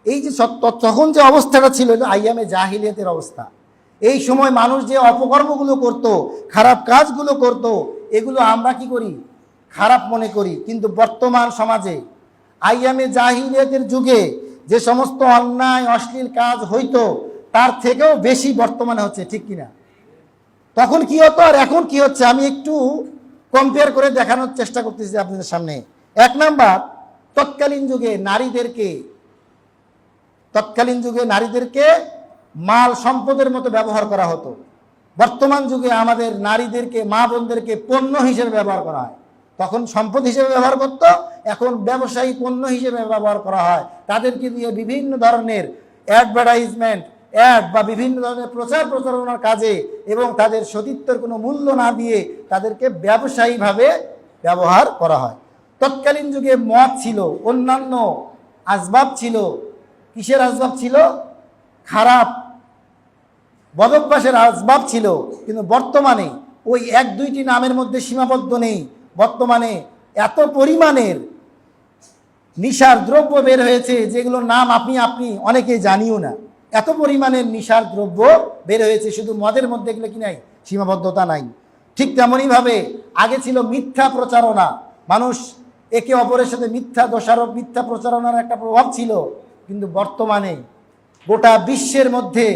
এই যে তখন যে অবস্থাটা ছিল আইয়ামে জাহিলিয়াতের অবস্থা, এই সময় মানুষ যে অপকর্মগুলো করত, খারাপ কাজগুলো করত, এগুলো আমরা কি করি? খারাপ মনে করি। কিন্তু বর্তমান সমাজে আইয়ামে জাহিলিয়াতের যুগে যে সমস্ত অন্যায় অশ্লীল কাজ হইতো তার থেকেও বেশি বর্তমানে হচ্ছে, ঠিক কিনা? তখন কি হতো আর এখন কি হচ্ছে আমি একটু কম্পেয়ার করে দেখানোর চেষ্টা করতেছি আপনাদের সামনে। এক নাম্বার, তৎকালীন যুগে নারীদেরকে মাল সম্পদের মতো ব্যবহার করা হতো। বর্তমান যুগে আমাদের নারীদেরকে, মা বোনদেরকে পণ্য হিসেবে ব্যবহার করা হয়। তখন সম্পদ হিসেবে ব্যবহার করত, এখন ব্যবসায়ী পণ্য হিসেবে ব্যবহার করা হয়। তাদেরকে দিয়ে বিভিন্ন ধরনের অ্যাডভার্টাইজমেন্ট, বা বিভিন্ন ধরনের প্রচার প্রচারণার কাজে এবং তাদের সতীত্বের কোনো মূল্য না দিয়ে তাদেরকে ব্যবসায়ীভাবে ব্যবহার করা হয়। তৎকালীন যুগে মদ ছিল, অন্যান্য আসবাব ছিল। কিসের আসবাব ছিল? খারাপ বদভ্যাসের আসবাব ছিল। কিন্তু বর্তমানে ওই এক দুইটি নামের মধ্যে সীমাবদ্ধ নেই। বর্তমানে এত পরিমাণের নিশার দ্রব্য বের হয়েছে যেগুলোর নাম আপনি অনেকেই জানিও না। এত পরিমাণের নিশার দ্রব্য বের হয়েছে, শুধু মদের মধ্যে এগুলো কি নাই? সীমাবদ্ধতা নাই। ঠিক তেমনইভাবে আগে ছিল মিথ্যা প্রচারণা, মানুষ একে অপরের সাথে মিথ্যা দোষারোপ, মিথ্যা প্রচারণার একটা প্রভাব ছিল। কিন্তু বর্তমানে গোটা বিশ্বের মধ্যে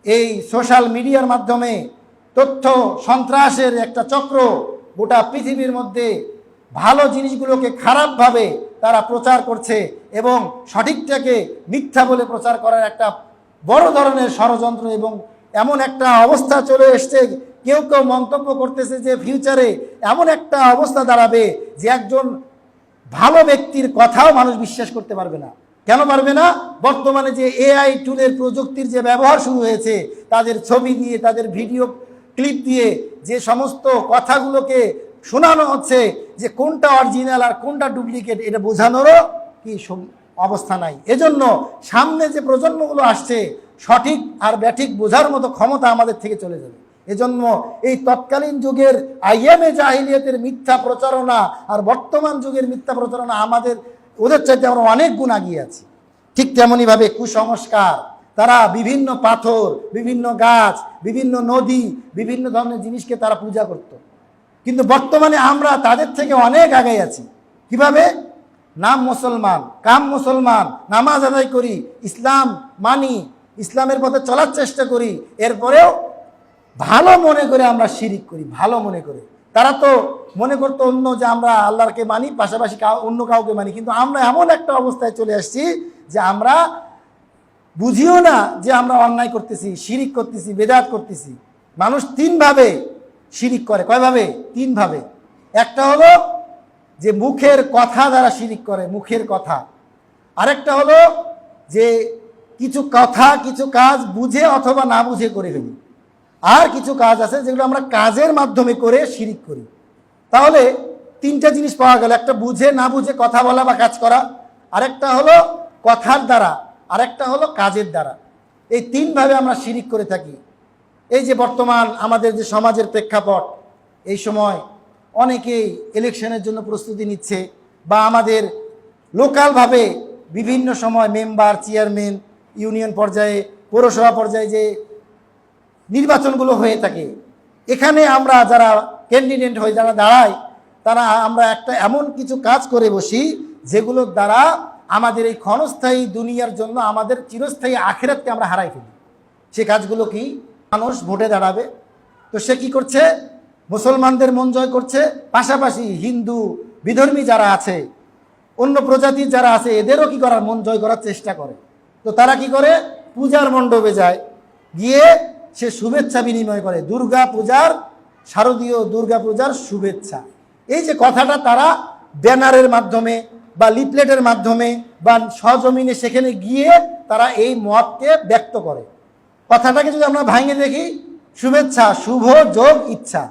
এই সোশ্যাল মিডিয়ার মাধ্যমে তথ্য সন্ত্রাসের একটা চক্র গোটা পৃথিবীর মধ্যে ভালো জিনিসগুলোকে খারাপভাবে তারা প্রচার করছে এবং সঠিকটাকে মিথ্যা বলে প্রচার করার একটা বড় ধরনের ষড়যন্ত্র এবং এমন একটা অবস্থা চলে এসছে। কেউ কেউ মন্তব্য করতেছে যে ফিউচারে এমন একটা অবস্থা দাঁড়াবে যে একজন ভালো ব্যক্তির কথাও মানুষ বিশ্বাস করতে পারবে না। কেন পারবে না? বর্তমানে যে এআই টুলের প্রযুক্তির যে ব্যবহার শুরু হয়েছে, তাদের ছবি দিয়ে, তাদের ভিডিও ক্লিপ দিয়ে যে সমস্ত কথাগুলোকে শোনানো হচ্ছে, যে কোনটা অরিজিনাল আর কোনটা ডুপ্লিকেট এটা বোঝানোরও কি অবস্থা নাই। এজন্য সামনে যে প্রজন্মগুলো আসছে সঠিক আর ব্যাঠিক বোঝার মতো ক্ষমতা আমাদের থেকে চলে যাবে। এজন্য এই তৎকালীন যুগের আইয়ামে জাহিলিয়াতের মিথ্যা প্রচারণা আর বর্তমান যুগের মিথ্যা প্রচারণা ওদের চাইতে আমরা অনেক গুণ এগিয়ে আছি। ঠিক তেমনইভাবে কুসংস্কার, তারা বিভিন্ন পাথর, বিভিন্ন গাছ, বিভিন্ন নদী, বিভিন্ন ধরনের জিনিসকে তারা পূজা করত। কিন্তু বর্তমানে আমরা তাদের থেকে অনেক আগে আছি। কিভাবে? নাম মুসলমান, কাম মুসলমান, নামাজ আদায় করি, ইসলাম মানি, ইসলামের পথে চলার চেষ্টা করি, এরপরেও ভালো মনে করে আমরা শিরিক করি। ভালো মনে করে তারা তো মনে করতো অন্য যে আমরা আল্লাহকে মানি, পাশাপাশি অন্য কাউকে মানি। কিন্তু আমরা এমন একটা অবস্থায় চলে আসছি যে আমরা বুঝিও না যে আমরা অন্যায় করতেছি, শিরিক করতেছি, বেদাত করতেছি। মানুষ তিনভাবে শিরিক করে। কয়ভাবে? তিনভাবে। একটা হলো যে মুখের কথা দ্বারা শিরিক করে, মুখের কথা। আরেকটা হলো যে কিছু কথা, কিছু কাজ বুঝে অথবা না বুঝে করে ফেলি। আর কিছু কাজ আছে যেগুলো আমরা কাজের মাধ্যমে করে শিরিক করি। তাহলে তিনটা জিনিস পাওয়া গেল, একটা বুঝে না বুঝে কথা বলা বা কাজ করা, আরেকটা হলো কথার দ্বারা, আরেকটা হলো কাজের দ্বারা। এই তিনভাবে আমরা শিরিক করে থাকি। এই যে বর্তমান আমাদের যে সমাজের প্রেক্ষাপট, এই সময় অনেকেই ইলেকশনের জন্য প্রস্তুতি নিচ্ছে, বা আমাদের লোকালভাবে বিভিন্ন সময় মেম্বার, চেয়ারম্যান, ইউনিয়ন পর্যায়ে, পৌরসভা পর্যায়ে যে নির্বাচনগুলো হয়ে থাকে, এখানে আমরা যারা ক্যান্ডিডেট হয়ে যারা দাঁড়াই, তারা আমরা একটা এমন কিছু কাজ করে বসি যেগুলোর দ্বারা আমাদের এই ক্ষণস্থায়ী দুনিয়ার জন্য আমাদের চিরস্থায়ী আখিরাতকে আমরা হারাই ফেলি। সে কাজগুলো কি? মানুষ ভোটে দাঁড়াবে, তো সে কি করছে? মুসলমানদের মন জয় করছে, পাশাপাশি হিন্দু বিধর্মী যারা আছে, অন্য প্রজাতির যারা আছে, এদেরও কি করার? মন জয় করার চেষ্টা করে। তো তারা কি করে? পূজার মণ্ডপে যায়, গিয়ে সে শুভেচ্ছা বিনিময় করে, দুর্গা পূজার, শারদীয় দুর্গা পূজার শুভেচ্ছা। এই যে কথাটা তারা ব্যানারের মাধ্যমে বা লিফলেটের মাধ্যমে বা সজমিনে সেখানে গিয়ে তারা এই মতকে ব্যক্ত করে। কথাটাকে যদি আমরা ভাঙে দেখি, শুভেচ্ছা, শুভ যোগ ইচ্ছা,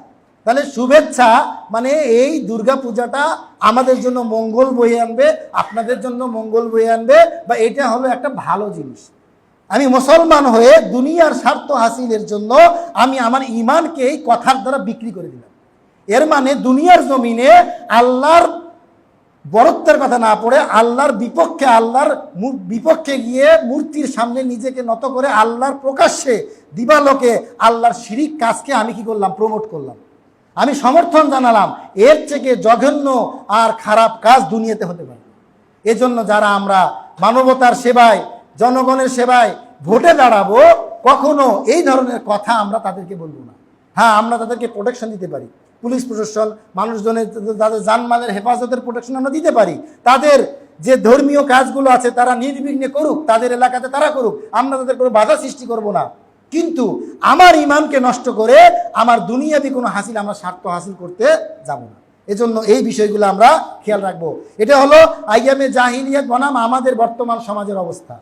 তাহলে শুভেচ্ছা মানে এই দুর্গা পূজাটা আমাদের জন্য মঙ্গল বয়ে আনবে, আপনাদের জন্য মঙ্গল বয়ে আনবে, বা এটা হলো একটা ভালো জিনিস। আমি মুসলমান হয়ে দুনিয়ার স্বার্থ হাসিলের জন্য আমি আমার ঈমানকে এই কথার দ্বারা বিক্রি করে দিলাম। এর মানে দুনিয়ার জমিনে আল্লাহর বরত্বের কথা না পড়ে আল্লাহর বিপক্ষে, আল্লাহর বিপক্ষে গিয়ে মূর্তির সামনে নিজেকে নত করে আল্লাহর প্রকাশ্যে দিবালোকে আল্লাহর শিরিক কাজকে আমি কি করলাম? প্রমোট করলাম, আমি সমর্থন জানালাম। এর থেকে জঘন্য আর খারাপ কাজ দুনিয়াতে হতে পারে। এজন্য যারা আমরা মানবতার সেবায়, জনগণের সেবায় ভোটে দাঁড়াবো, কখনো এই ধরনের কথা আমরা তাদেরকে বলবো না। হ্যাঁ, আমরা তাদেরকে প্রোটেকশন দিতে পারি, পুলিশ প্রশাসন, মানুষজনের তাদের জানমালের হেফাজতের প্রোটেকশন আমরা দিতে পারি। তাদের যে ধর্মীয় কাজগুলো আছে তারা নির্বিঘ্নে করুক, তাদের এলাকাতে তারা করুক, আমরা তাদের কোনো বাধা সৃষ্টি করব না। কিন্তু আমার ইমানকে নষ্ট করে আমার দুনিয়াবি কোনো হাসিল, আমরা স্বার্থ হাসিল করতে যাব না। এজন্য এই বিষয়গুলো আমরা খেয়াল রাখবো। এটা হলো আইয়ামে জাহিলিয়াত বনাম আমাদের বর্তমান সমাজের অবস্থা।